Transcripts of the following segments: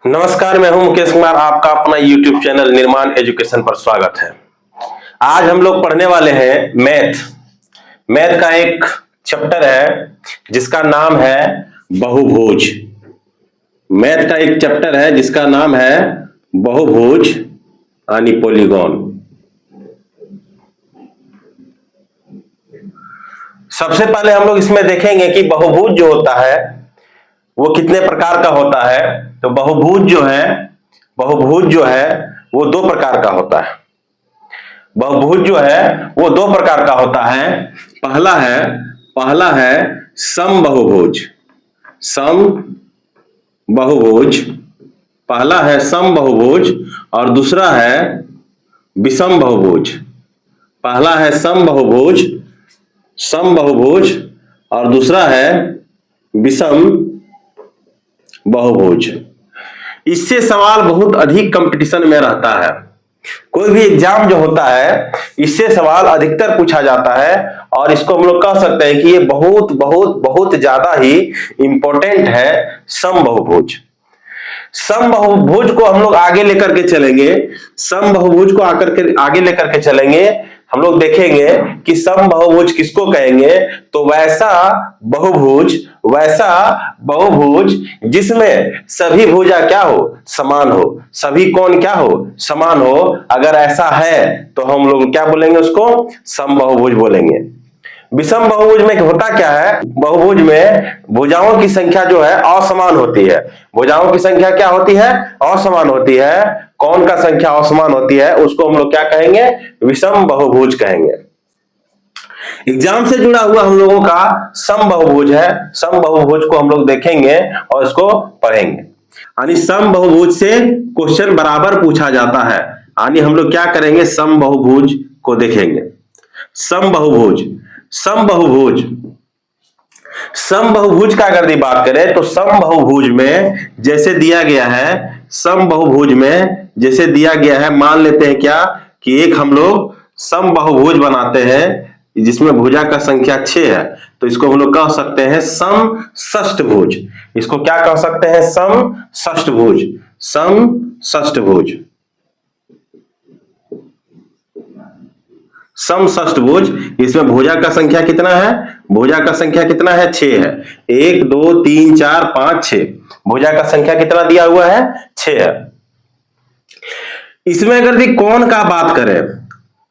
नमस्कार, मैं हूं मुकेश कुमार। आपका अपना YouTube चैनल निर्माण एजुकेशन पर स्वागत है। आज हम लोग पढ़ने वाले हैं मैथ का एक चैप्टर है जिसका नाम है बहुभुज। मैथ का एक चैप्टर है जिसका नाम है बहुभुज यानी पॉलीगॉन। सबसे पहले हम लोग इसमें देखेंगे कि बहुभुज जो होता है वो कितने प्रकार का होता है। तो बहुभुज जो है वो दो प्रकार का होता है। बहुभुज जो है वो दो प्रकार का होता है। पहला है समबहुभुज। पहला है समबहुभुज और दूसरा है विषम बहुभुज। पहला है समबहुभुज और दूसरा है विषम बहुभुज। इससे सवाल बहुत अधिक कंपटीशन में रहता है। कोई भी एग्जाम जो होता है इससे सवाल अधिकतर पूछा जाता है और इसको हम लोग कह सकते हैं कि ये बहुत बहुत बहुत ज्यादा ही इंपॉर्टेंट है समबहुभुज। समबहुभुज को हम लोग आगे लेकर के चलेंगे। समबहुभुज को आगे लेकर के चलेंगे। हम लोग देखेंगे कि समबहुभुज किसको कहेंगे। तो वैसा बहुभुज जिसमें सभी भुजा क्या हो, समान हो, सभी कोण क्या हो, समान हो। अगर ऐसा है तो हम लोग क्या बोलेंगे, उसको समबहुभुज बोलेंगे। विषम बहुभुज में होता क्या है, बहुभुज में भुजाओं की संख्या जो है असमान होती है। भुजाओं की संख्या क्या होती है, असमान होती है। कोण का संख्या असमान होती है, उसको हम लोग क्या कहेंगे, विषम बहुभुज कहेंगे। एग्जाम से जुड़ा हुआ हम लोगों का समबहुभुज है। समबहुभुज को हम लोग देखेंगे और इसको पढ़ेंगे। यानी समबहुभुज से क्वेश्चन बराबर पूछा जाता है। यानी हम लोग क्या करेंगे, समबहुभुज को देखेंगे। समबहुभुज का अगर बात करें तो समबहुभुज में जैसे दिया गया है, मान लेते हैं क्या कि एक हम लोग समबहुभुज बनाते हैं जिसमें भुजा का संख्या 6 है। तो इसको हम लोग कह सकते हैं समषष्ठभुज। इसको क्या कह सकते हैं, समषष्ठभुज। इसमें भुजा का संख्या कितना है, 6 है। 1 2 3 4 5 6। भुजा का संख्या कितना दिया हुआ है, 6 है। इसमें अगर भी कोण का बात करें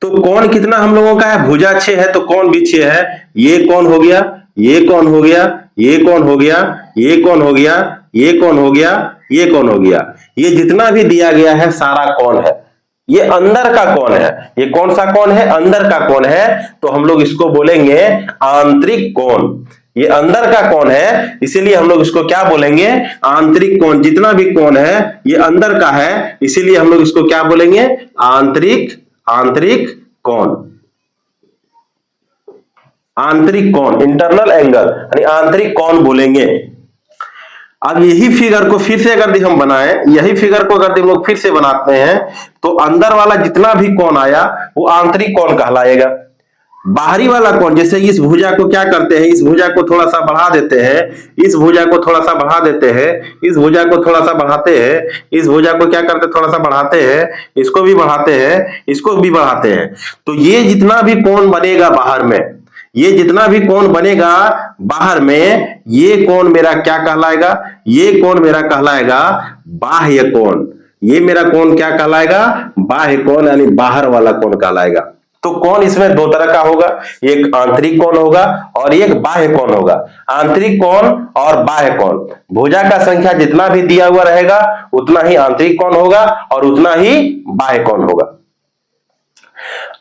तो कोण कितना हम लोगों का है, भुजा 6 है तो कोण भी 6 है। ये कोण हो गया, ये कोण हो गया, ये कोण हो गया, ये कोण हो गया, ये कोण हो गया, ये कोण हो गया। ये जितना भी दिया गया है सारा कोण है। ये अंदर का कोण है। ये कौन सा कोण है, अंदर का कोण है। तो हम लोग इसको बोलेंगे आंतरिक कोण। ये अंदर का कोण है, इसीलिए हम लोग इसको क्या बोलेंगे, आंतरिक कोण। जितना भी कोण है ये अंदर का है, इसीलिए हम लोग इसको क्या बोलेंगे, आंतरिक कोण। आंतरिक कोण, इंटरनल एंगल यानी आंतरिक कोण बोलेंगे। अब यही फिगर को फिर से अगर हम बनाएं, हम लोग फिर से बनाते हैं तो अंदर वाला जितना भी कोण आया वो आंतरिक कोण कहलाएगा। बाहरी वाला कोण, जैसे इस भुजा को क्या करते हैं, इस भुजा को थोड़ा सा बढ़ा देते हैं, इस भुजा को थोड़ा सा बढ़ा देते हैं, इस भुजा को थोड़ा सा बढ़ाते हैं, इस भुजा को क्या करते हैं, थोड़ा सा बढ़ाते हैं, इसको भी बढ़ाते हैं, इसको भी बढ़ाते हैं। तो ये जितना भी कोण बनेगा बाहर में, ये कोण मेरा क्या कहलाएगा, ये कोण मेरा कहलाएगा बाह्य कोण। ये मेरा कोण क्या कहलाएगा, बाह्य कोण यानी बाहर वाला कोण कहलाएगा। तो कोण इसमें दो तरह का होगा, एक आंतरिक कोण होगा और एक बाह्य कोण होगा। आंतरिक कोण और बाह्य कोण, भुजा का संख्या जितना भी दिया हुआ रहेगा उतना ही आंतरिक कोण होगा और उतना ही बाह्य कोण होगा।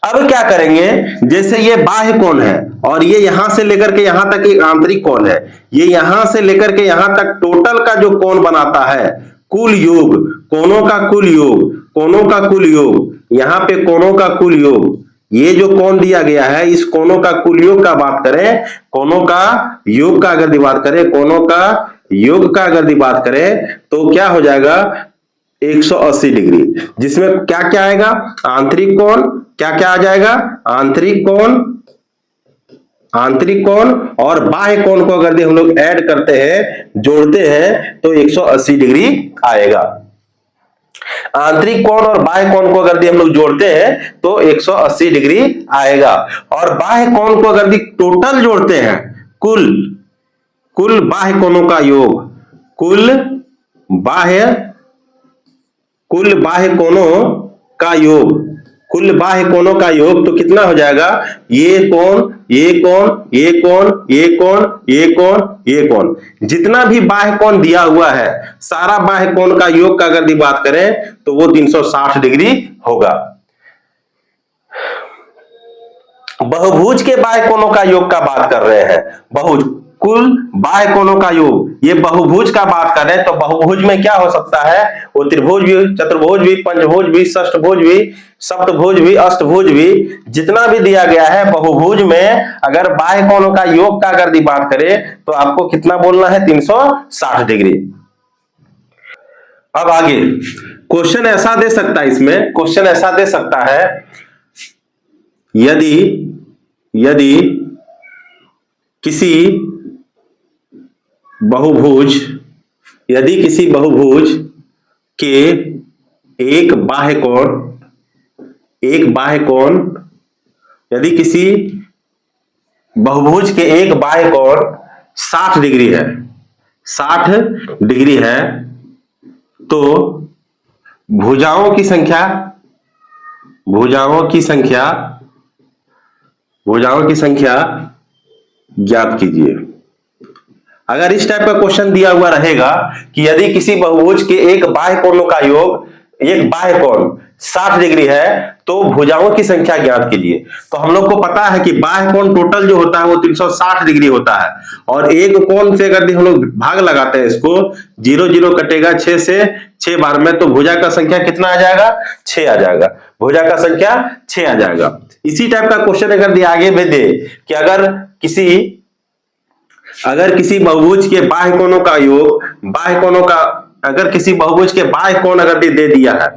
अब क्या करेंगे, जैसे ये बाह्य कोण है और ये यहां से लेकर के यहां तक एक आंतरिक कोण है। ये यहां से लेकर के यहां तक टोटल का जो कोण बनाता है, कुल योग, कोणों का कुल योग, यहां पे कोणों का कुल योग, ये जो कोण दिया गया है इस कोणों का कुल योग का बात करें, कोणों का योग का अगर बात करें, कोणों का योग का अगर बात करें तो क्या हो जाएगा, 180 डिग्री। जिसमें क्या क्या आएगा, आंतरिक कोण, क्या क्या आ जाएगा, आंतरिक कोण, आंतरिक कोण और बाह्य कोण को अगर हम लोग ऐड करते हैं, जोड़ते हैं, तो 180 डिग्री आएगा। आंतरिक कोण और बाह्य कोण को अगर हम लोग जोड़ते हैं तो 180 डिग्री आएगा। और बाह्य कोण को अगर टोटल जोड़ते हैं, कुल कुल बाह्य कोणों का योग, बाह्य कुल बाह्य कोणों का योग, कुल बाह्य कोणों का योग तो कितना हो जाएगा? ये कोण, ये कोण, ये कोण, ये कोण, ये कोण, ये कोण, जितना भी बाह्य कोण दिया हुआ है, सारा बाह्य कोण का योग का अगर बात करें तो वो 360 डिग्री होगा। बहुभुज के बाह्य कोणों का योग का बात कर रहे हैं, बहुभुज कुल बाह्य कोणों का योग, ये बहुभुज का बात कर रहे हैं। तो बहुभुज में क्या हो सकता है? वो त्रिभुज भी, चतुर्भुज भी, पंचभुज भी, षष्ठभुज भी, सप्तभुज भी, अष्टभुज भी, जितना भी दिया गया है बहुभुज में अगर बाह्य कोणों का योग का अगर बात करें तो आपको कितना बोलना है? 360 डिग्री। अब आगे क्वेश्चन ऐसा दे सकता है, इसमें क्वेश्चन ऐसा दे सकता है, यदि किसी बहुभुज के एक बाह्य कोण, यदि किसी बहुभुज के एक बाह्य कोण 60 डिग्री है, 60 डिग्री है, तो भुजाओं की संख्या ज्ञात कीजिए। अगर इस टाइप का क्वेश्चन दिया हुआ रहेगा कि यदि किसी बहुभुज के एक बाह्य कोणों का योग, एक बाह्य कोण 60 डिग्री है, तो भुजाओं की संख्या ज्ञात कीजिए। तो हम लोग को पता है कि बाह्य कोण टोटल जो होता है वो 360 डिग्री होता है, और एक कोण से अगर हम लोग भाग लगाते हैं, इसको 0 0 कटेगा 6 से, 6 बार में, तो भुजा का संख्या कितना आ जाएगा? 6 आ जाएगा। भुजा का संख्या 6 आ जाएगा। इसी टाइप का क्वेश्चन अगर आगे भी दे कि अगर किसी बहुभुज के बाह्य कोणों का योग, अगर किसी बहुभुज के बाह्य कोण अगर दे दिया है,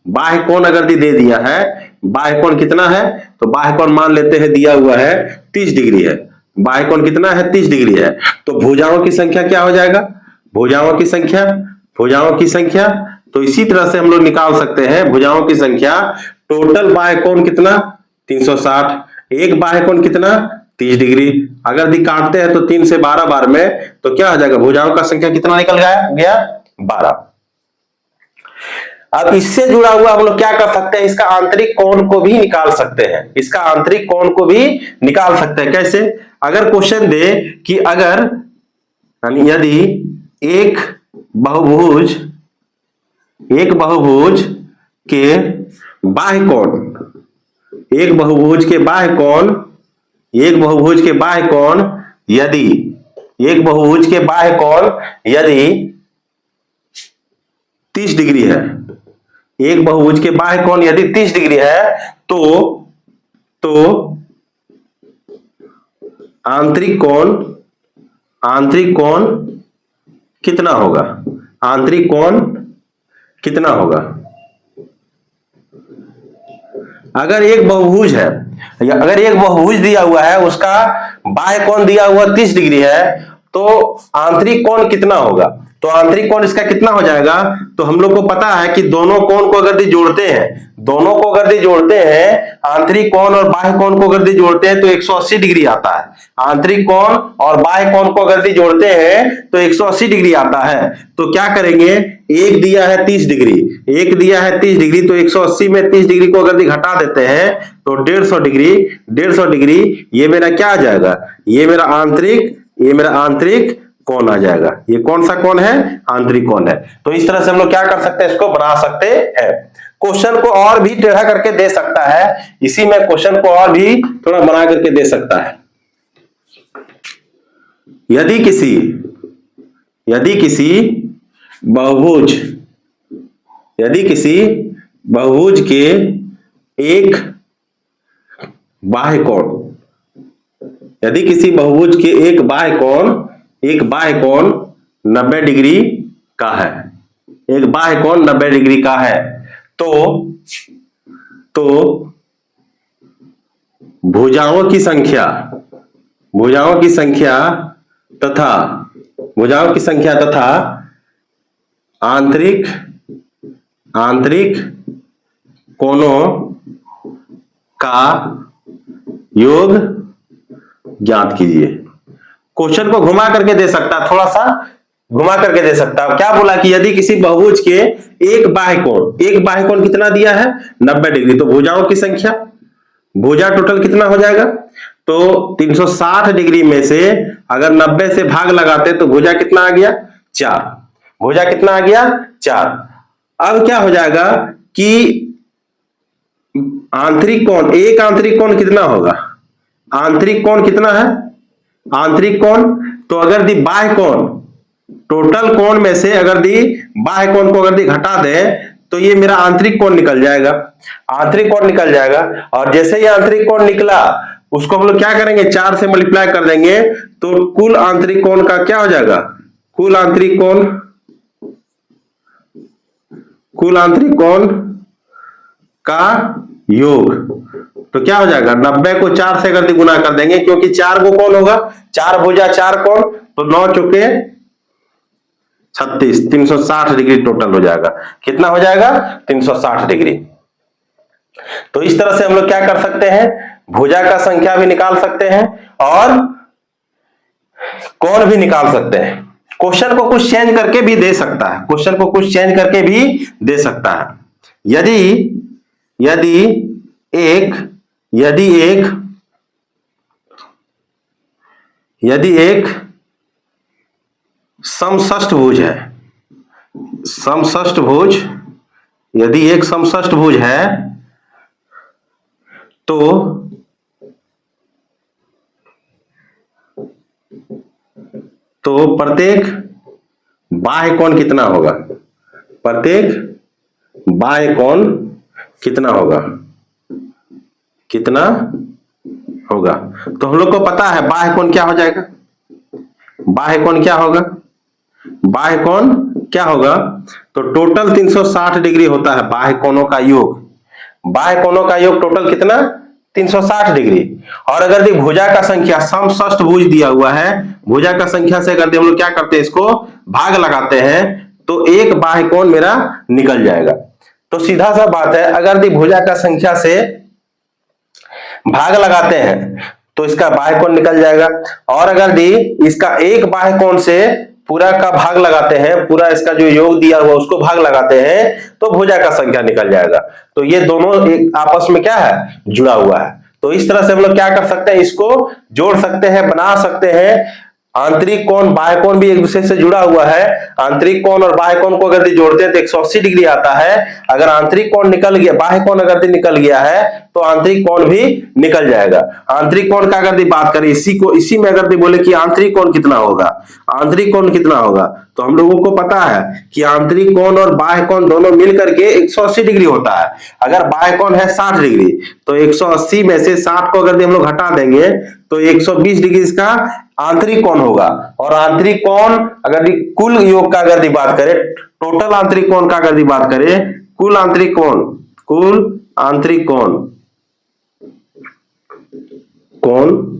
बाह्य कोण अगर दे दिया है, बाह्य कोण कितना है? तो बाह्य कोण मान लेते हैं दिया हुआ है 30 डिग्री है। बाह्य कोण कितना है? 30 डिग्री है। तो भुजाओं की संख्या क्या हो जाएगा? भुजाओं की संख्या तो इसी तरह से हम लोग निकाल सकते हैं भुजाओं की संख्या। टोटल बाह्य कोण कितना? 360। एक बाह्य कोण कितना? 30 डिग्री। अगर काटते हैं तो 3 से 12 बार में, तो क्या हो जाएगा? भुजाओं का संख्या कितना निकल गया? 12। अब इससे जुड़ा हुआ हम लोग क्या कर सकते हैं? इसका आंतरिक कोण को भी निकाल सकते हैं। इसका आंतरिक कोण को भी निकाल सकते हैं। कैसे? अगर क्वेश्चन दे कि अगर यदि एक बहुभुज के बाह्य कोण, एक बहुभुज के बाह्य कोण यदि 30 डिग्री है, एक बहुभुज के बाह्य कोण यदि 30 डिग्री है, तो आंतरिक कोण कितना होगा? आंतरिक कोण कितना होगा? अगर एक बहुभुज है, अगर एक बहुभुज दिया हुआ है, उसका बाह्य कोण दिया हुआ 30 डिग्री है, तो आंतरिक कोण कितना होगा? तो आंतरिक कोण इसका कितना हो जाएगा? तो हम लोग को पता है कि दोनों कोण को अगर जोड़ते हैं, आंतरिक कोण और बाह्य कोण को अगर जोड़ते हैं तो 180 डिग्री आता है। आंतरिक कोण और बाह्य कोण को अगर जोड़ते हैं तो 180 डिग्री आता है। तो क्या करेंगे? एक दिया है 30 डिग्री, तो 180 में 30 डिग्री को अगर घटा देते हैं तो 150 डिग्री, ये मेरा क्या आ जाएगा? ये मेरा आंतरिक कोण आ जाएगा। ये कौन सा कोण है? आंतरिक कोण है। तो इस तरह से हम लोग क्या कर सकते हैं? इसको बना सकते हैं। क्वेश्चन को और भी टेढ़ा करके दे सकता है, इसी में क्वेश्चन को और भी थोड़ा बना करके दे सकता है। यदि किसी बहुभुज के एक बाह्य कोण 90 डिग्री का है, एक बाह्य कोण 90 डिग्री का है, तो भुजाओं की संख्या भुजाओं की संख्या तथा आंतरिक कोणों का योग ज्ञात कीजिए। क्वेश्चन को घुमा करके दे सकता, थोड़ा सा घुमा करके दे सकता। क्या बोला कि यदि किसी बहुभुज के एक बाह्य कोण कितना दिया है 90 डिग्री, तो भुजाओं की संख्या, भुजा टोटल कितना हो जाएगा, तो 360 डिग्री में से अगर 90 से भाग लगाते तो भुजा कितना आ गया 4, भुजा कितना आ गया 4। अब क्या हो जाएगा कि आंतरिक कोण, एक आंतरिक कोण कितना होगा, आंतरिक कोण कितना है, आंतरिक कोण, तो अगर दी बाह्य कोण, टोटल कोण में से अगर दी बाह्य कोण को अगर दी घटा दे तो ये मेरा आंतरिक कोण निकल जाएगा, आंतरिक कोण निकल जाएगा। और जैसे ही आंतरिक कोण निकला उसको हम लोग क्या करेंगे 4 से मल्टीप्लाई कर देंगे, तो कुल आंतरिक कोण का क्या हो जाएगा, कुल आंतरिक कोण का योग, तो क्या हो जाएगा 90 को 4 से अगर गुना कर देंगे, क्योंकि 4 को कोण होगा, 4 भुजा 4 कोण, तो 9 चौके 36, 360 डिग्री टोटल हो जाएगा। कितना हो जाएगा 360 डिग्री। तो इस तरह से हम लोग क्या कर सकते हैं, भुजा का संख्या भी निकाल सकते हैं और कोण भी निकाल सकते हैं। क्वेश्चन को कुछ चेंज करके भी दे सकता है, क्वेश्चन को कुछ चेंज करके भी दे सकता है। यदि एक समषष्ठभुज है, यदि एक समषष्ठभुज है तो प्रत्येक बाह्य कोण कितना होगा, प्रत्येक बाह्य कोण कितना होगा, तो हम लोग को पता है बाह्य कोण क्या हो जाएगा, बाह्य कोण क्या होगा, तो टोटल 360 डिग्री होता है बाह्य कोणों का योग, बाह्य कोणों का योग टोटल कितना 360 डिग्री। और अगर दी भुजा का संख्या, समषष्ठभुज दिया हुआ है, भुजा का संख्या से अगर हम लोग क्या करते हैं इसको भाग लगाते हैं तो एक बाह्य कोण मेरा निकल जाएगा। तो सीधा सा बात है, अगर दी भुजा का संख्या से भाग लगाते हैं तो इसका बाह्य कोण निकल जाएगा, और अगर दी इसका एक बाह्य कोण से पूरा का भाग लगाते हैं, पूरा इसका जो योग दिया हुआ उसको भाग लगाते हैं तो भुजा का संख्या निकल जाएगा। तो ये दोनों एक आपस में क्या है, जुड़ा हुआ है। तो इस तरह से हम लोग क्या कर सकते हैं, इसको जोड़ सकते हैं, बना सकते हैं। आंतरिक कोण बाह्य कोण भी एक दूसरे से जुड़ा हुआ है, आंतरिक कोण और बाह्य कोण को अगर जोड़ते हैं तो 180 डिग्री आता है। अगर आंतरिक कोण निकल गया, बाह्य कोण अगर निकल गया है तो आंतरिक कोण भी निकल जाएगा। आंतरिक कोण का अगर बात करें, इसी में अगर बोले कि आंतरिक कोण कितना होगा, आंतरिक कोण कितना होगा, तो हम लोगों को पता है कि आंतरिक कोण और बाह्य कोण दोनों मिलकर के 180 डिग्री होता है। अगर बाह्य कोण है 60 डिग्री तो 180 में से 60 को अगर हम लोग हटा देंगे तो 120 डिग्री इसका आंतरिक कोण होगा। और आंतरिक कोण अगर कुल योग का अगर बात करें, टोटल आंतरिक कोण का अगर बात करें, कुल आंतरिक कोण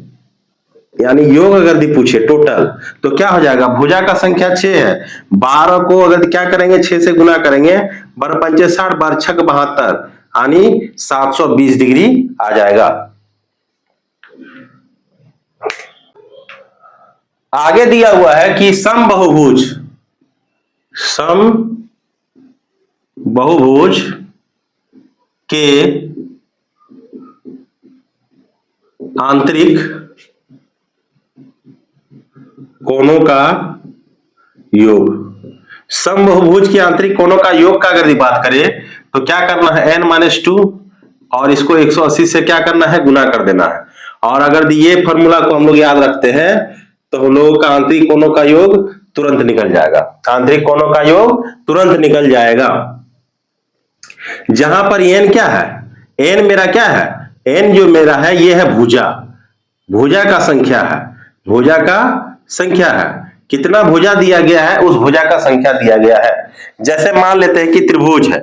यानी योग अगर पूछे टोटल, तो क्या हो जाएगा, भुजा का संख्या 6 है, 12 को अगर क्या करेंगे 6 से गुना करेंगे, 12 पंचे 60, 12 छक 72 यानी 720 डिग्री आ जाएगा। आगे दिया हुआ है कि समबाहुभुज के आंतरिक कोणों का योग, समबाहुभुज के आंतरिक कोणों का योग का अगर बात करें तो क्या करना है n-2 और इसको 180 से क्या करना है, गुना कर देना है। और अगर ये फॉर्मूला को हम लोग याद रखते हैं तो हम लोगों का आंतरिक कोणों का योग तुरंत निकल जाएगा, आंतरिक कोणों का योग तुरंत निकल जाएगा। जहां पर n क्या है, n मेरा क्या है, n जो मेरा है ये है भुजा का संख्या है, कितना भुजा दिया गया है उस भुजा का संख्या दिया गया है। जैसे मान लेते हैं कि त्रिभुज है,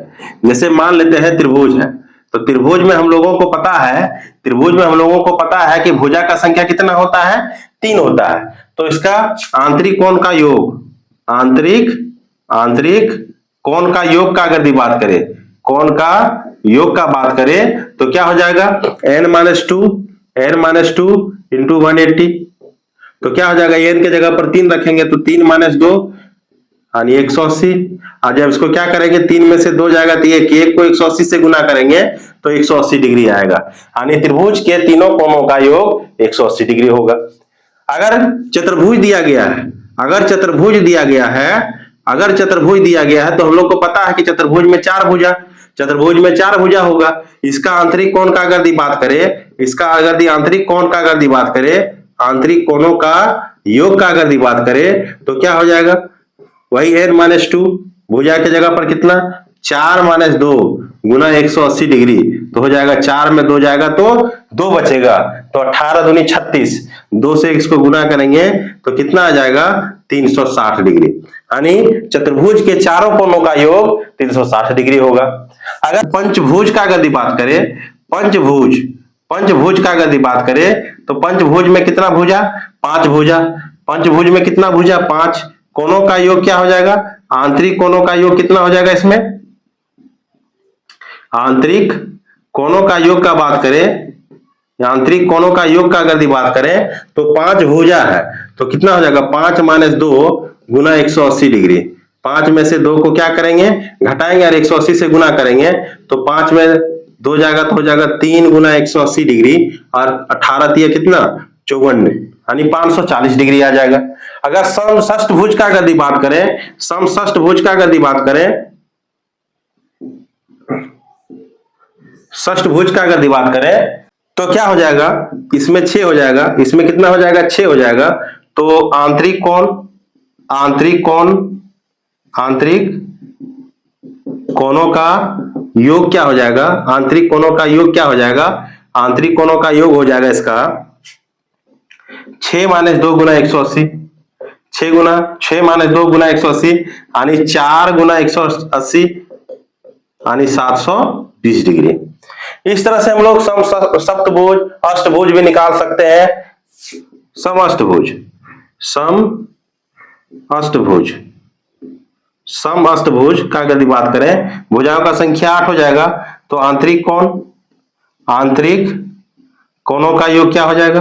तो त्रिभुज में हम लोगों को पता है, त्रिभुज में हम लोगों को पता है कि भुजा का संख्या कितना होता है, 3 होता है। तो इसका आंतरिक कोण का योग, आंतरिक कोण का योग का अगर बात करें, कोण का योग का बात करें तो क्या हो जाएगा, n-2 इंटू 180। तो क्या हो जाएगा, n के जगह पर 3 रखेंगे तो 3 - 2 यानी 180। और जब इसको क्या करेंगे, 3 में से 2 जाएगा तो एक को 180 से गुना करेंगे तो 180 डिग्री आएगा। यानी त्रिभुज के तीनों कोणों का योग 180 डिग्री होगा। अगर चतुर्भुज दिया गया है, अगर चतुर्भुज दिया गया है तो हम लोग को पता है कि चतुर्भुज में 4 भुजा होगा। इसका आंतरिक कोण का अगर बात करें, इसका अगर आंतरिक कोण का अगर बात करें, आंतरिक कोणों का योग का अगर बात करें तो क्या हो जाएगा, वही n-2 भुजा के जगह पर कितना, 4 - 2 गुना 180 डिग्री, तो हो जाएगा 4 में 2 जाएगा तो 2 बचेगा, तो 18 दूनी 36, 2 से इसको गुना करेंगे तो कितना आ जाएगा, 360 डिग्री। यानी चतुर्भुज के चारों कोणों का योग 360 डिग्री होगा। अगर पंचभुज का अगर बात करें, पंचभुज का अगर बात करें तो पंचभुज में कितना भुजा, 5 भुजा। पंचभुज में कितना भुजा, 5। कोणों का योग क्या हो जाएगा, आंतरिक कोणों का योग कितना हो जाएगा, इसमें आंतरिक कोणों का योग का बात करें, आंतरिक कोणों का योग का अगर बात करें तो 5 भुजा है तो कितना हो जाएगा, 5 - 2 गुना 180 डिग्री। 5 में से 2 को क्या करेंगे, घटाएंगे और 180 से गुना करेंगे तो 5 में 2 जाएगा तो हो जाएगा 3 गुना 180 डिग्री और 18 तिया कितना, 54, यानी 540 डिग्री आ जाएगा। अगर समषष्ठभुज का अगर बात करें, समषष्ठभुज का अगर बात करें, षष्ठभुज का अगर बात करें तो क्या हो जाएगा, इसमें 6 हो जाएगा, इसमें कितना हो जाएगा, 6 हो जाएगा। तो आंतरिक कोणों का योग क्या हो जाएगा, आंतरिक कोणों का योग क्या हो जाएगा, आंतरिक कोणों का योग हो जाएगा इसका 6 - 2 गुना 180, 6 - 2 गुना 180 यानी 4 गुना 180 यानी 720 डिग्री। इस तरह से हम लोग सप्तभुज, अष्टभुज भी निकाल सकते हैं। समअष्टभुज का अगर बात करें, भुजाओं का संख्या 8 हो जाएगा तो आंतरिक कोणों का योग क्या हो जाएगा,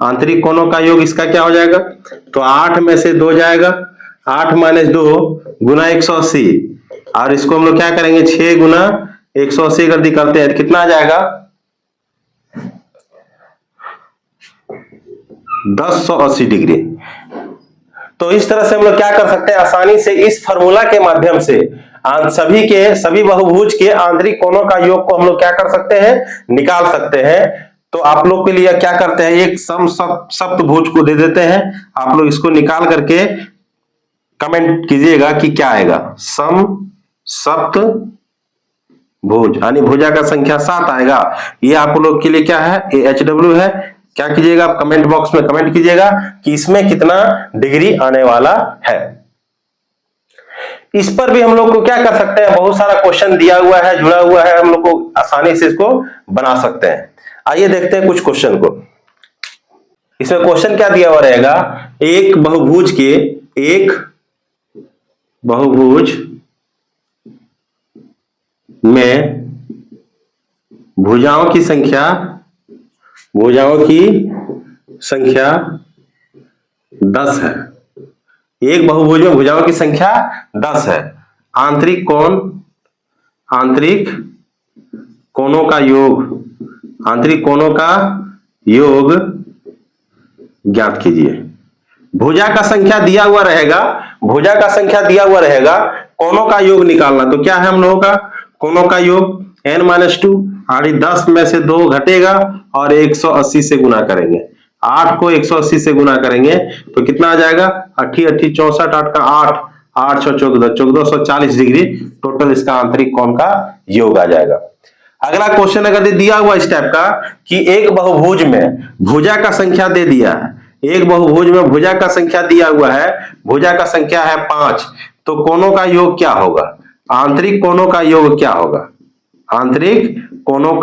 आंतरिक कोणों का योग इसका क्या हो जाएगा, तो 8 में से 2 जाएगा, 8 - 2 गुना 180 और इसको हम लोग क्या करेंगे, 6 गुना 180 अगर करते हैं तो कितना आ जाएगा, 1080 डिग्री। तो इस तरह से हम लोग क्या कर सकते हैं, आसानी से इस फार्मूला के माध्यम से सभी बहुभुज के आंतरिक कोणों का योग को हम लोग क्या कर सकते हैं, निकाल सकते हैं। तो आप लोग के लिए क्या करते हैं, एक सप्तभुज को दे देते हैं, आप लोग इसको निकाल करके कमेंट कीजिएगा कि क्या आएगा, सप्तभुज यानी भुजा का संख्या 7 आएगा। ये आप लोग के लिए क्या है, HW है। क्या कीजिएगा, आप कमेंट बॉक्स में कमेंट कीजिएगा कि इसमें कितना डिग्री आने वाला है। इस पर भी हम लोग को क्या कर सकते हैं, बहुत सारा क्वेश्चन दिया हुआ है, जुड़ा हुआ है, हम लोग को आसानी से इसको बना सकते हैं। आइए देखते हैं कुछ क्वेश्चन को। इसमें क्वेश्चन क्या दिया हुआ रहेगा, एक बहुभुज में भुजाओं की संख्या 10 है। एक बहुभुज में भुजाओं की संख्या 10 है। आंतरिक कोणों का योग ज्ञात कीजिए। भुजा का संख्या दिया हुआ रहेगा, कोणों का योग निकालना। तो क्या है हम लोगों का कोणों का योग, n-2 और 10 में से 2 घटेगा और 180 से गुना करेंगे। 8 को 180 से गुना करेंगे तो कितना आ जाएगा, 8 × 8 = 64, 8 का 8, 8 × 14 1440 डिग्री टोटल इसका आंतरिक कोण का योग आ जाएगा। अगला क्वेश्चन अगर दिया हुआ इस टाइप का कि एक बहुभुज में भुजा का संख्या दे दिया है, एक बहुभुज में भुजा का संख्या दिया हुआ है, भुजा का संख्या है 5, तो कोणों का योग क्या होगा, आंतरिक कोणों का योग क्या होगा, आंतरिक कोणों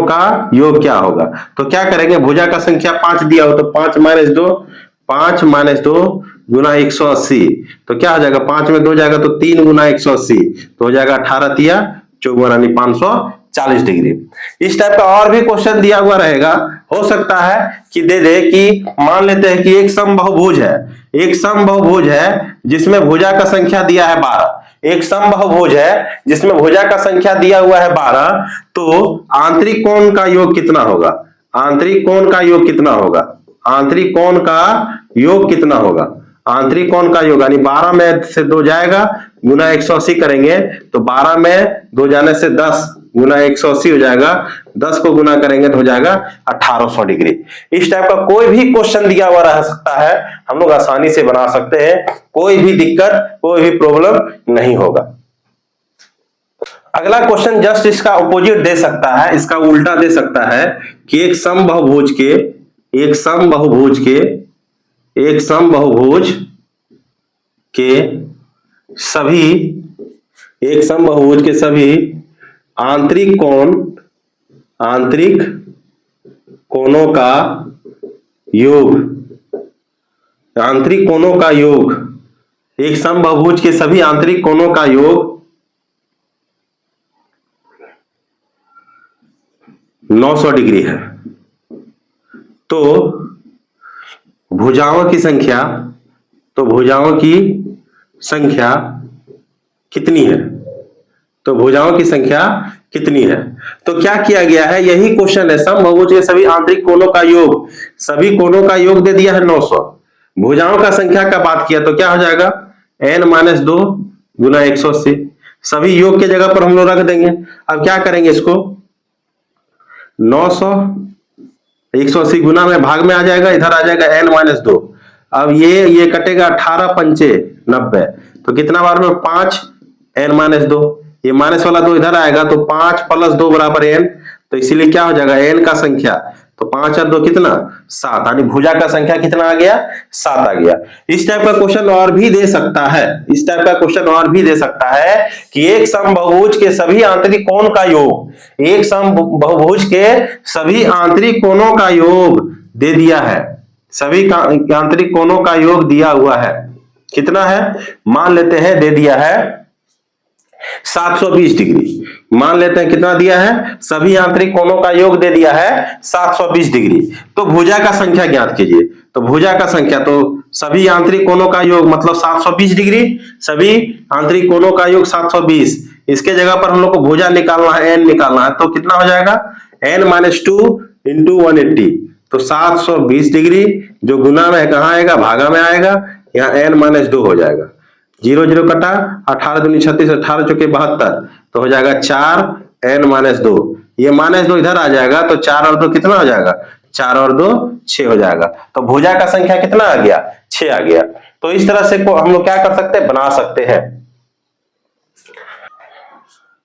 का योग क्या होगा? तो क्या करेंगे, भुजा का संख्या 5 दिया हो तो 5 माइनस दो गुना 180, तो क्या हो जाएगा, 5 में 2 जाएगा तो 3 गुना 180 तो हो जाएगा 18 तिया 54 यानी 540 डिग्री। इस टाइप का और भी क्वेश्चन दिया हुआ रहेगा। हो सकता है कि दे दे कि मान लेते हैं कि एक समबाहुभुज है जिसमें भुजा का संख्या दिया है 12, एक समबाहुभुज है जिसमें भुजा का संख्या दिया हुआ है 12, तो आंतरिक कोण का योग कितना होगा? आंतरिक कोण का योग कितना होगा? आंतरिक कोण का योग कितना होगा? आंतरिक कोण का योग यानी 12 में से 2 जाएगा गुना 180 करेंगे तो 12 में 2 जाने से 10 गुना 180 हो जाएगा, 10 को गुना करेंगे तो हो जाएगा 1800 डिग्री। इस टाइप का कोई भी क्वेश्चन दिया हुआ रह सकता है, हम लोग आसानी से बना सकते हैं, कोई भी दिक्कत कोई भी प्रॉब्लम नहीं होगा। अगला क्वेश्चन जस्ट इसका ऑपोजिट दे सकता है, इसका उल्टा दे सकता है कि एक समबाहुभुज के सभी आंतरिक कोणों का योग, एक समबाहुभुज के सभी आंतरिक कोणों का योग 900 डिग्री है, तो भुजाओं की संख्या कितनी है? तो क्या किया गया है, यही क्वेश्चन है, समबाहुभुज के सभी आंतरिक कोणों का योग, सभी कोणों का योग दे दिया है 900, भुजाओं का संख्या का बात किया तो क्या हो जाएगा n-2 गुना 180, सभी योग के जगह पर हम लोग रख देंगे। अब क्या करेंगे, इसको 900 180 गुना में भाग में आ जाएगा, इधर आ जाएगा n-2, अब ये कटेगा 18 पंचे 90, तो कितना बार में 5 n-2, ये माइनस वाला 2 इधर आएगा तो 5 + 2 बराबर n, तो इसीलिए क्या हो जाएगा n का संख्या, तो 5 और 2 कितना 7, यानी भुजा का संख्या कितना आ गया 7 आ गया। इस टाइप का क्वेश्चन और भी दे सकता है, कि एक समबाहुभुज के सभी आंतरिक कोण का योग, एक समबाहुभुज के सभी आंतरिक कोणों का योग दे दिया है, सभी आंतरिक कोणों का योग दिया हुआ है, कितना है मान लेते हैं दे दिया है 720 डिग्री, मान लेते हैं कितना दिया है, सभी आंतरिक कोणों का योग दे दिया है 720 डिग्री। तो भुजा का संख्या ज्ञात कीजिए, तो भुजा का संख्या, तो सभी आंतरिक कोणों का योग मतलब 720 डिग्री, सभी आंतरिक कोणों का योग 720, इसके जगह पर हम लोग को भुजा निकालना है, n निकालना है, तो कितना हो जाएगा n-2 × 180, तो 720 डिग्री जो गुना में कहां आएगा, भागा में आएगा, यहाँ n-2 हो जाएगा, 0 0 कटा, 18 दूनी 36, 18 चौके 72, तो हो जाएगा 4 n-2, ये -2 इधर आ जाएगा तो 4 और 2 कितना हो जाएगा, 4 और 2 6 हो जाएगा, तो भुजा का संख्या कितना आ गया 6 आ गया। तो इस तरह से हम लोग क्या कर सकते हैं, बना सकते हैं।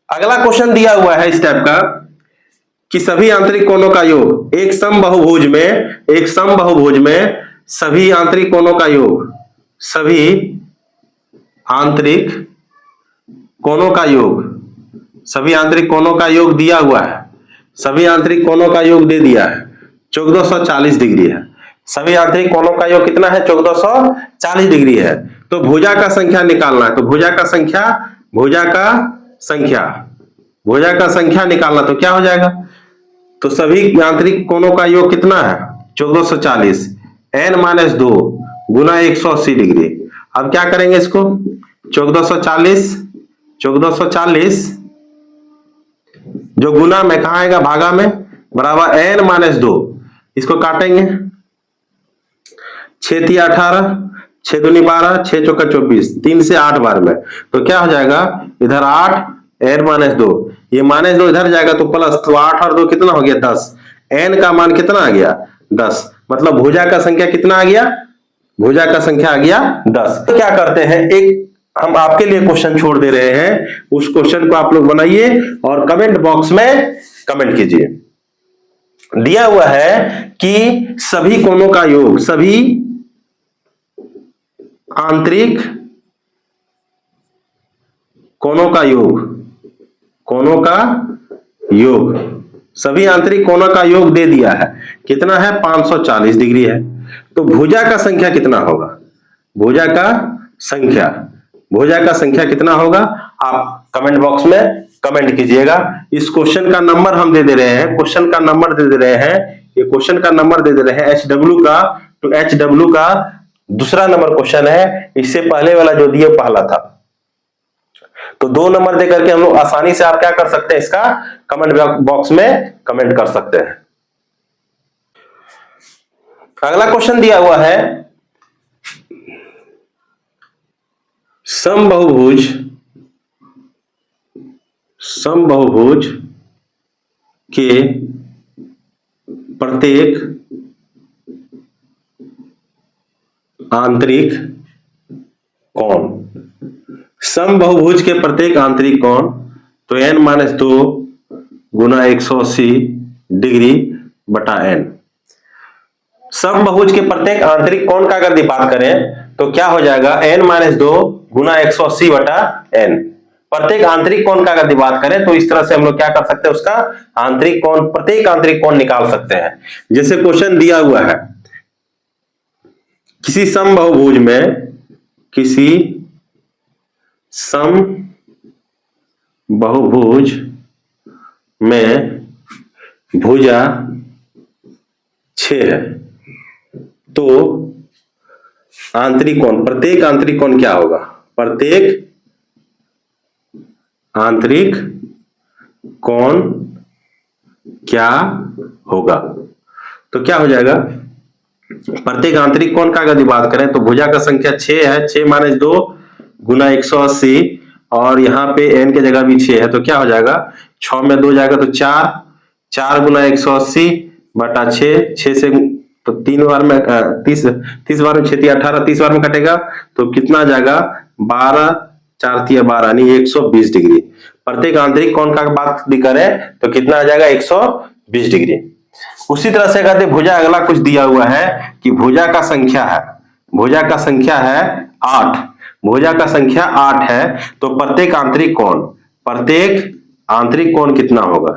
अगला क्वेश्चन दिया हुआ है इस टाइप का कि सभी आंतरिक कोणों का योग, एक समबाहुभुज में सभी आंतरिक कोणों का योग, सभी आंतरिक कोणों का योग दिया हुआ है, सभी आंतरिक कोणों का योग दे दिया है 1440 डिग्री है, सभी आंतरिक कोणों का योग कितना है 1440 डिग्री है। तो भुजा का संख्या निकालना है, तो भुजा का संख्या निकालना, तो क्या हो जाएगा, तो सभी आंतरिक कोणों का योग कितना है 1440, n-2 गुना 180 डिग्री। अब क्या करेंगे इसको, 1440 जो गुना में कहां आएगा, भागा में, बराबर n-2, इसको काटेंगे, 6 × 18, 6 दूनी 12, 6 चौका 24, 3 से 8 बार में, तो क्या हो जाएगा, इधर 8 n-2, ये -2 इधर जाएगा तो प्लस, तो 8 और 2 कितना हो गया 10, n का मान कितना आ गया 10, मतलब भुजा का संख्या कितना आ गया, भुजा का संख्या आ गया 10। तो क्या करते हैं, एक हम आपके लिए क्वेश्चन छोड़ दे रहे हैं, उस क्वेश्चन को आप लोग बनाइए और कमेंट बॉक्स में कमेंट कीजिए। दिया हुआ है कि सभी कोणों का योग, सभी आंतरिक कोणों का योग कोणों का योग, सभी आंतरिक कोणों का योग दे दिया है। कितना है? 540 डिग्री है। तो भुजा का संख्या कितना होगा? भुजा का संख्या, भुजा का संख्या कितना होगा? आप कमेंट बॉक्स में कमेंट कीजिएगा। इस क्वेश्चन का नंबर हम दे रहे हैं, क्वेश्चन का नंबर दे रहे हैं, ये क्वेश्चन का नंबर दे रहे हैं HW का। तो HW का दूसरा नंबर क्वेश्चन है, इससे पहले वाला जो दिया पहला था। तो 2 नंबर देकर के हम लोग आसानी से आप क्या कर सकते हैं, इसका कमेंट बॉक्स में कमेंट कर सकते हैं। अगला क्वेश्चन दिया हुआ है, समबाहुभुज के प्रत्येक आंतरिक कोण, समबाहुभुज के प्रत्येक आंतरिक कोण, तो n-2 गुना 180 डिग्री बटा n। समबाहुभुज के प्रत्येक आंतरिक कोण का अगर बात करें तो क्या हो जाएगा? n-2 गुना 180 बटा n। प्रत्येक आंतरिक कोण का अगर बात करें तो इस तरह से हम लोग क्या कर सकते हैं, उसका आंतरिक कोण, प्रत्येक आंतरिक कोण निकाल सकते हैं। जैसे क्वेश्चन दिया हुआ है, किसी समबाहुभुज में, किसी समबाहुभुज में भुजा 6 है, तो आंतरिक कोण, प्रत्येक आंतरिक कोण क्या होगा? प्रत्येक आंतरिक कोण क्या होगा? तो क्या हो जाएगा? प्रत्येक आंतरिक कोण का अगर बात करें तो भुजा का संख्या 6 है, 6-2 गुना 180, और यहाँ पे n की जगह भी 6 है, तो क्या हो जाएगा? 6 में 2 जाएगा तो 4, 4 गुना 180 बटा 6, 6 से तो 3 बार में 30 बार में 6 18, 30 बार में कटेगा तो कितना जाएगा? 12, 4 × 12 यानी 120 डिग्री। प्रत्येक आंतरिक कोण का बात भी करें तो कितना आ जाएगा? 120 डिग्री। उसी तरह से कहते भुजा, अगला कुछ दिया हुआ है कि भुजा का संख्या है, भुजा का संख्या है 8, भुजा का संख्या 8 है, तो प्रत्येक आंतरिक कोण, प्रत्येक आंतरिक कोण कितना होगा?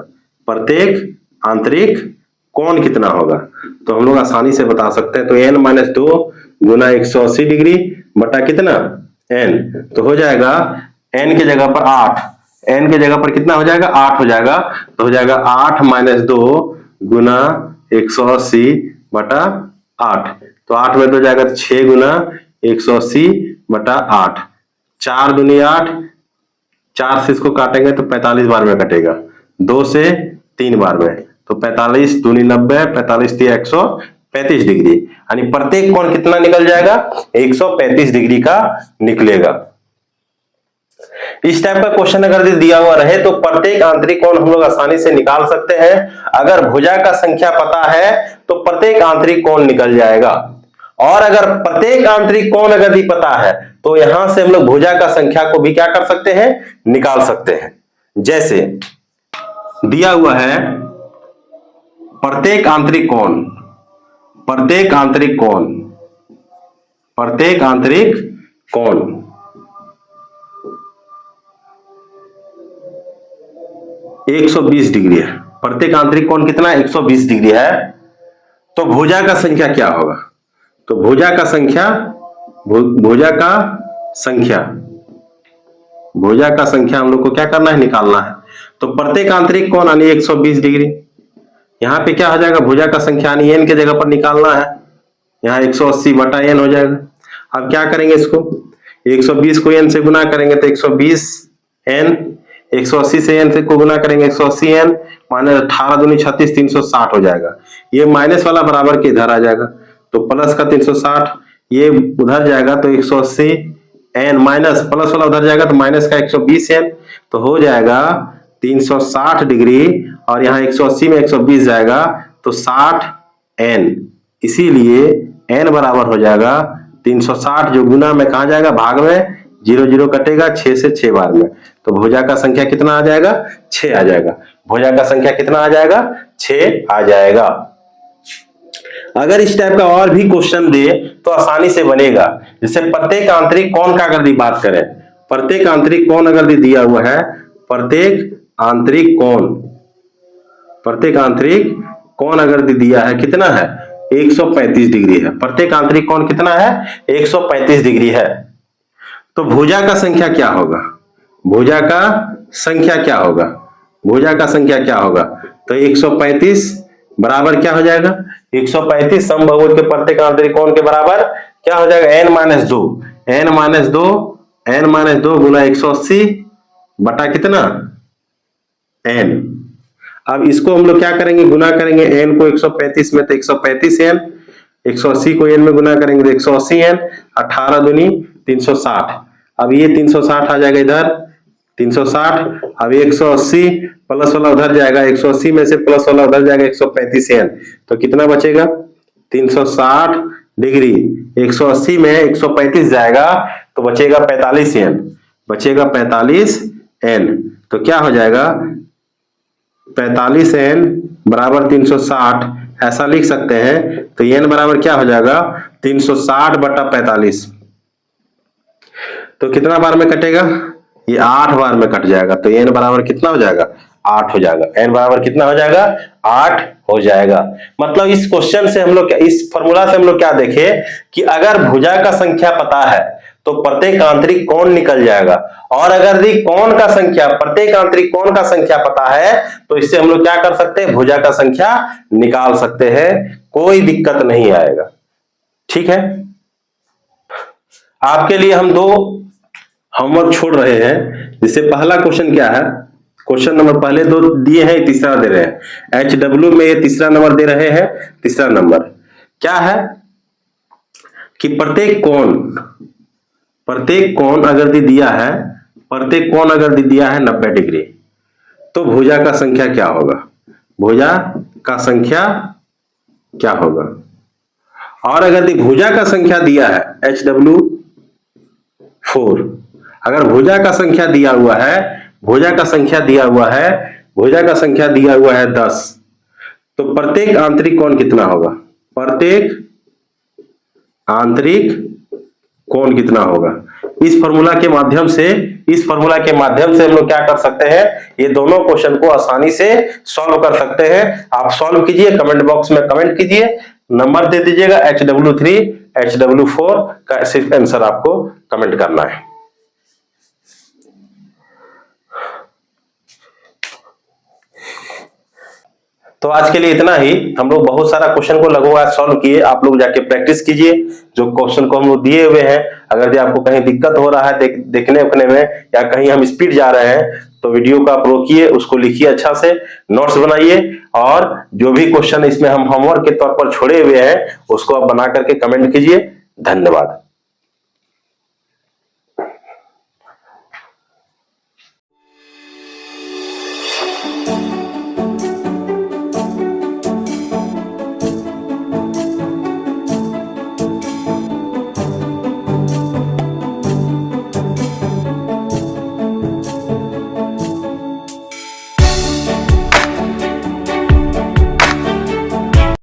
प्रत्येक आंतरिक कोण कितना होगा? तो हम लोग आसानी से बता सकते हैं। तो n-2 गुना 180 डिग्री बटा कितना? n, तो हो जाएगा n की जगह पर 8, n की जगह पर कितना हो जाएगा? 8 हो जाएगा, तो हो जाएगा 8-2 गुना 180 बटा 8, तो 8 में 2 जाएगा तो 6 गुना 180 बटा 8, 4 दूनी 8, 4 से इसको काटेंगे तो 45 बार में कटेगा, 2 से 3 बार में, तो 45 दूनी 90, 45 × 135 डिग्री, यानी प्रत्येक कोण कितना निकल जाएगा? 135 डिग्री का निकलेगा। इस टाइप का क्वेश्चन अगर दिया हुआ रहे तो प्रत्येक आंतरिक कोण हम लोग आसानी से निकाल सकते हैं। अगर भुजा का संख्या पता है तो प्रत्येक आंतरिक कोण निकल जाएगा, और अगर प्रत्येक आंतरिक कोण अगर भी पता है तो यहां से हम लोग भुजा का संख्या को भी क्या कर सकते हैं? निकाल सकते हैं। जैसे दिया हुआ है प्रत्येक आंतरिक कोण, प्रत्येक आंतरिक कोण, प्रत्येक आंतरिक कोण 120 डिग्री है। प्रत्येक आंतरिक कोण कितना है? 120 डिग्री है। तो भुजा का संख्या क्या होगा? तो भुजा का संख्या, भुजा का संख्या, भुजा का संख्या हम लोग को क्या करना है? निकालना है। तो प्रत्येक आंतरिक कोण यानी 120 डिग्री, यहाँ पे क्या हो जाएगा? भुजा का संख्या यानी n के जगह पर निकालना है, यहाँ 180 बटा n हो जाएगा। अब क्या करेंगे? इसको 120 को n से गुना करेंगे तो 120 n, 180 से n से को गुना करेंगे 180 n, माइनस 18 दूनी 36, 360 हो जाएगा। ये माइनस वाला बराबर के इधर आ जाएगा, तो प्लस का 360 ये उधर जाएगा तो 180 n, माइनस प्लस वाला उधर जाएगा तो माइनस का 120 n, तो हो जाएगा 360 डिग्री, और यहाँ 180 में 120 जाएगा तो 60 n, इसीलिए n बराबर हो जाएगा 360, जो गुना में कहा जाएगा? भाग में, 0 0 कटेगा 6 से 6 बार में, तो भुजा का संख्या कितना आ जाएगा? 6 आ जाएगा। भुजा का संख्या कितना आ जाएगा? 6 आ जाएगा। अगर इस टाइप का और भी क्वेश्चन दे तो आसानी से बनेगा। जैसे प्रत्येक आंतरिक कोण का अगर बात करें, प्रत्येक आंतरिक कोण अगर दिया हुआ है, प्रत्येक आंतरिक कोण, प्रत्येक आंतरिक कोण अगर दिया है कितना है 135 डिग्री है। प्रत्येक आंतरिक कोण कितना है 135 डिग्री है। तो भुजा का संख्या क्या होगा, भुजा का संख्या क्या होगा, भुजा का संख्या क्या होगा। तो 135 बराबर क्या हो जाएगा 135 समबाहुज के प्रत्येक आंतरिक कोण के बराबर क्या हो जाएगा n-2, n-2 गुना 180 बटा कितना n। अब इसको हम लोग क्या करेंगे गुना करेंगे, n को 135 में तो 135 n, 180 को n में गुना करेंगे तो 180 n, 18 दूनी 360। अब ये 360 आ जाएगा इधर 360। अब 180 प्लस वाला उधर जाएगा, 180 में से प्लस वाला उधर जाएगा 135 n, तो कितना बचेगा 360 डिग्री 180 में 135 जाएगा तो बचेगा 45 n, बचेगा 45 n। तो क्या हो जाएगा 45 n बराबर 360 ऐसा लिख सकते हैं। तो n बराबर क्या हो जाएगा 360 बटा 45। तो कितना बार में कटेगा, ये 8 बार में कट जाएगा। तो n बराबर कितना हो जाएगा 8 हो जाएगा। n बराबर कितना हो जाएगा 8 हो जाएगा। मतलब इस क्वेश्चन से हम लोग इस फॉर्मूला से हम लोग क्या देखे कि अगर भुजा का संख्या पता है तो प्रत्येक आंतरिक कोण निकल जाएगा, और अगर यदि कोण का संख्या प्रत्येक आंतरिक कोण का संख्या पता है तो इससे हम लोग क्या कर सकते हैं भुजा का संख्या निकाल सकते हैं, कोई दिक्कत नहीं आएगा। ठीक है, आपके लिए हम 2 होमवर्क छोड़ रहे हैं। जिससे पहला क्वेश्चन क्या है, क्वेश्चन नंबर पहले 2 दिए हैं, तीसरा दे रहे हैं। HW में ये तीसरा नंबर दे रहे हैं। तीसरा नंबर क्या है कि प्रत्येक कोण अगर दिया है, प्रत्येक कोण अगर दिया है 90 डिग्री, तो भुजा का संख्या क्या होगा, भुजा का संख्या क्या होगा। और अगर भुजा का संख्या दिया है HW4, अगर भुजा का संख्या दिया हुआ है, भुजा का संख्या दिया हुआ है, भुजा का संख्या दिया हुआ है 10, तो प्रत्येक आंतरिक कोण कितना होगा, प्रत्येक आंतरिक कोण कितना होगा। इस फॉर्मूला के माध्यम से हम लोग क्या कर सकते हैं, ये दोनों क्वेश्चन को आसानी से सॉल्व कर सकते हैं। आप सॉल्व कीजिए, कमेंट बॉक्स में कमेंट कीजिए, नंबर दे दीजिएगा HW3 HW4 का सिर्फ आंसर आपको कमेंट करना है। तो आज के लिए इतना ही। हम लोग बहुत सारा क्वेश्चन को लगभग आज सॉल्व किए, आप लोग जाके प्रैक्टिस कीजिए जो क्वेश्चन को हम लोग दिए हुए हैं। अगर आपको कहीं दिक्कत हो रहा है देखने उखने में, या कहीं हम स्पीड जा रहे हैं, तो वीडियो को आप रोकिए, उसको लिखिए, अच्छा से नोट्स बनाइए, और जो भी क्वेश्चन इसमें हम होमवर्क के तौर पर छोड़े हुए हैं उसको आप बना करके कमेंट कीजिए। धन्यवाद।